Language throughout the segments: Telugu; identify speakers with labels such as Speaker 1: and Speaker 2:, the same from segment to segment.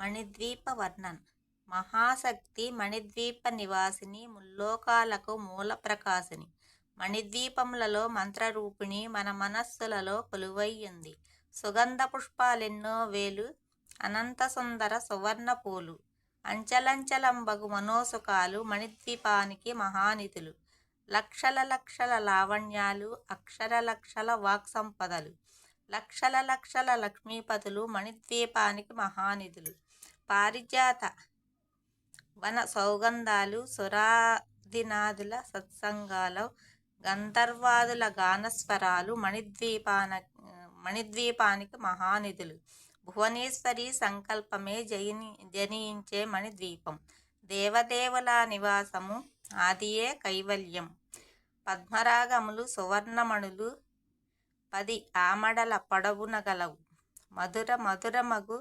Speaker 1: మణిద్వీప వర్ణన. మహాశక్తి మణిద్వీప నివాసిని, ముల్లోకాలకు మూల ప్రకాశిని. మణిద్వీపములలో మంత్రరూపిణి మన మనస్సులలో కొలువైయుంది. సుగంధ పుష్పాలెన్నో వేలు, అనంత సుందర సువర్ణ పూలు. అంచలంచలంబగు మనోసుఖాలు మణిద్వీపానికి మహానిధులు. లక్షల లక్షల లావణ్యాలు, అక్షర లక్షల వాక్సంపదలు. లక్షల లక్షల లక్ష్మీపతులు మణిద్వీపానికి మహానిధులు. పారిజాత వన సౌగంధాలు, సురాదినాదుల సత్సంగాలు, గంధర్వాదుల గానస్వరాలు మణిద్వీపానికి మహానిధులు. భువనేశ్వరి సంకల్పమే జనించే మణిద్వీపం. దేవదేవుల నివాసము, ఆదియే కైవల్యం. పద్మరాగములు సువర్ణమణులు 10 ఆమడల పొడవున గలవు. మధుర మధురమగు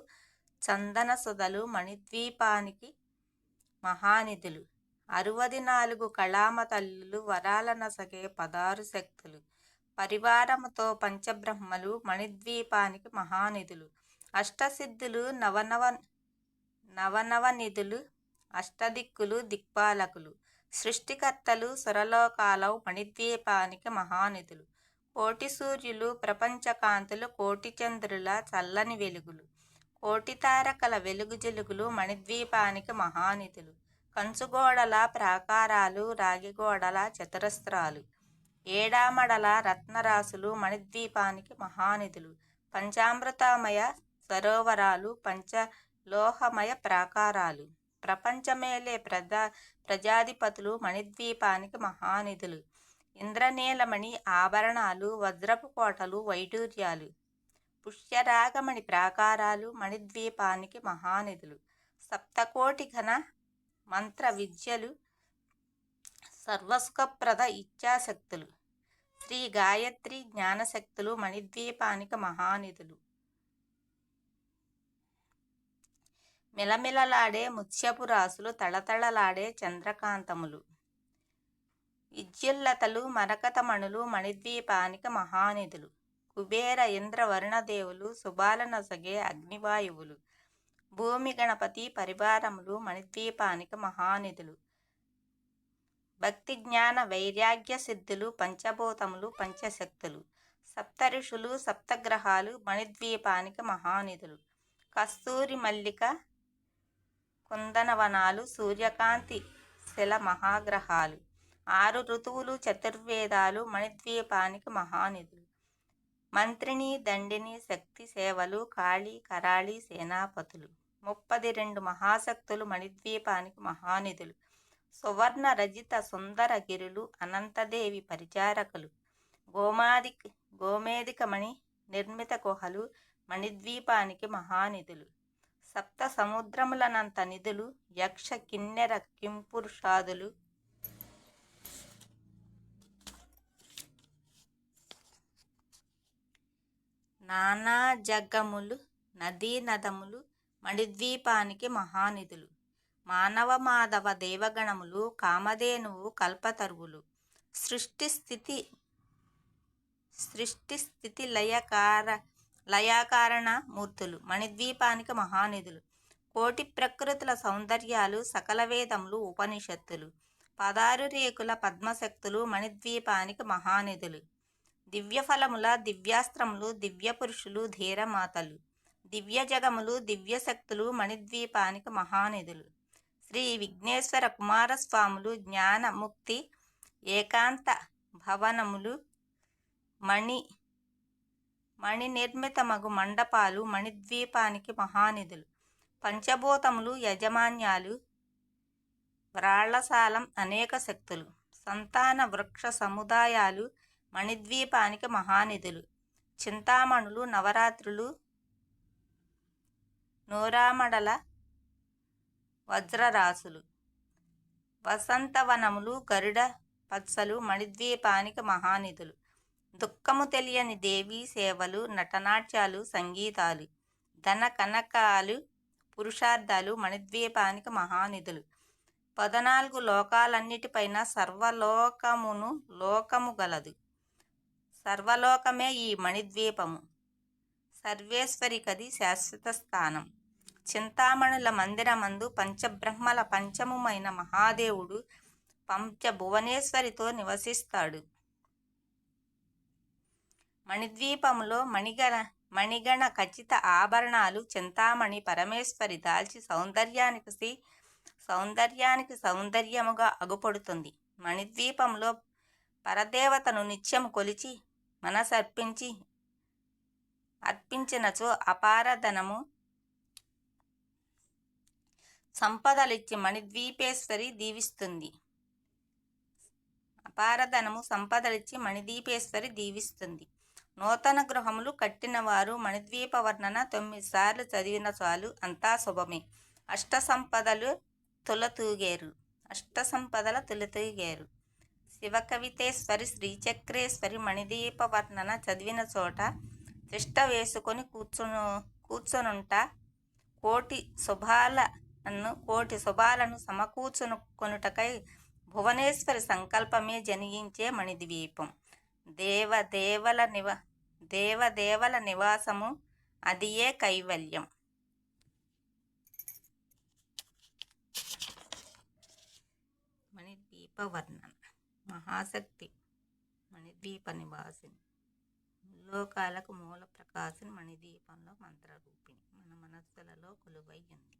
Speaker 1: చందన సుధలు మణిద్వీపానికి మహానిధులు. 64 కళామ తల్లులు, వరాల నసగే 16 శక్తులు. పరివారముతో పంచబ్రహ్మలు మణిద్వీపానికి మహానిధులు. అష్టసిద్ధులు, నవనవ నిధులు, అష్టదిక్కులు దిక్పాలకులు. సృష్టికర్తలు సురలోకాలవు మణిద్వీపానికి మహానిధులు. కోటి సూర్యులు ప్రపంచకాంతులు, కోటి చంద్రుల చల్లని వెలుగులు. కోటి తారకల వెలుగు జలుగులు మణిద్వీపానికి మహానిధులు. కంచుగోడల ప్రాకారాలు, రాగిగోడల చతురస్రాలు. ఏడామడల రత్నరాసులు మణిద్వీపానికి మహానిధులు. పంచామృతమయ సరోవరాలు, పంచలోహమయ ప్రాకారాలు. ప్రపంచమేలే ప్రజాధిపతులు మణిద్వీపానికి మహానిధులు. ఇంద్రనీలమణి ఆభరణాలు, వజ్రపు కోటలు, వైడూర్యాలు. పుష్యరాగమణి ప్రాకారాలు మణిద్వీపానికి మహానిధులు. సప్తకోటి ఘన మంత్ర విద్యలు, సర్వసుఖప్రద ఇచ్ఛాశక్తులు. శ్రీ గాయత్రి జ్ఞానశక్తులు మణిద్వీపానికి మహానిధులు. మిలమిలలాడే ముత్యపు రాసులు, తళతళలాడే చంద్రకాంతములు. విద్యుల్లతలు, మరకతమణులు మణిద్వీపానికి మహానిధులు. కుబేర ఇంద్ర వరుణదేవులు, శుభాల నొసగే అగ్నివాయువులు. భూమి గణపతి పరివారములు మణిద్వీపానికి మహానిధులు. భక్తి జ్ఞాన వైరాగ్య సిద్ధులు, పంచభూతములు, పంచశక్తులు. సప్తఋషులు, సప్తగ్రహాలు మణిద్వీపానికి మహానిధులు. కస్తూరి మల్లిక కుందనవనాలు, సూర్యకాంతి శిల మహాగ్రహాలు. 6 ఋతువులు, చతుర్వేదాలు మణిద్వీపానికి మహానిధులు. మంత్రిని దండిని శక్తి సేవలు, కాళీ కరాళీ సేనాపతులు. 32 మహాశక్తులు మణిద్వీపానికి మహానిధులు. సువర్ణ రజిత సుందర గిరులు, అనంతదేవి పరిచారకులు. గోమేధికమణి నిర్మిత గుహలు మణిద్వీపానికి మహానిధులు. సప్త సముద్రములనంత నిధులు, యక్ష కిన్నెర కింపురుషాదులు. నానా జగ్గములు, నదీ నదములు మణిద్వీపానికి మహానిధులు. మానవ మాధవ దేవగణములు, కామధేనువు కల్పతరువులు. సృష్టి స్థితి లయకారణ మూర్తులు మణిద్వీపానికి మహానిధులు. కోటి ప్రకృతుల సౌందర్యాలు, సకల వేదములు ఉపనిషత్తులు. 16 రేకుల పద్మశక్తులు మణిద్వీపానికి మహానిధులు. దివ్యఫలముల దివ్యాస్త్రములు, దివ్య పురుషులు, ధీరమాతలు. దివ్య జగములు, దివ్యశక్తులు మణిద్వీపానికి మహానిధులు. శ్రీ విఘ్నేశ్వర కుమారస్వాములు, జ్ఞాన ముక్తి ఏకాంత భవనములు. మణి నిర్మితమగు మండపాలు మణిద్వీపానికి మహానిధులు. పంచభూతములు యజమాన్యాలు, వ్రాళ్లసాలం అనేక శక్తులు. సంతాన వృక్ష సముదాయాలు మణిద్వీపానికి మహానిధులు. చింతామణులు, నవరాత్రులు, నూరామడల వజ్రరాసులు. వసంతవనములు, గరుడ పత్సలు మణిద్వీపానికి మహానిధులు. దుఃఖము తెలియని దేవీ సేవలు, నటనాట్యాలు, సంగీతాలు. ధన కనకాలు, పురుషార్థాలు మణిద్వీపానికి మహానిధులు. 14 లోకాలన్నిటిపైన లోకము గలదు. సర్వలోకమే ఈ మణిద్వీపము. సర్వేశ్వరికది శాశ్వత స్థానం. చింతామణుల మందిరమందు పంచబ్రహ్మల పంచముమైన మహాదేవుడు పంచభువనేశ్వరితో నివసిస్తాడు. మణిద్వీపములో మణిగణ ఖచ్చిత ఆభరణాలు చింతామణి పరమేశ్వరి దాల్చి సౌందర్యానికి సౌందర్యముగా అగుపడుతుంది. మణిద్వీపంలో పరదేవతను నిత్యము కొలిచి అర్పించినచో అపారధనము సంపదలిచ్చి మణిద్వీపేశ్వరి దీవిస్తుంది. నూతన గృహములు కట్టిన వారు మణిద్వీప వర్ణన 9 సార్లు చదివిన చాలు, అంతా శుభమే. అష్టసంపదల తులతూగేరు. శివకవితేశ్వరి శ్రీచక్రేశ్వరి మణిదీప వర్ణన చదివిన చోట తిష్ట వేసుకొని కూర్చొనుంట కోటి శుభాలను సమకూర్చుకొనుటకై భువనేశ్వరి సంకల్పమే జనించే మణిద్వీపం. దేవదేవల నివాసము, అదియే కైవల్యం. మణిద్వీప వర్ణన. మహాశక్తి మణిద్వీప నివాసిని, ముల్లోకాలకు మూల ప్రకాశిని, మణిద్వీపంలో మంత్రరూపిణి మన మనస్సులలో కొలువై ఉంది.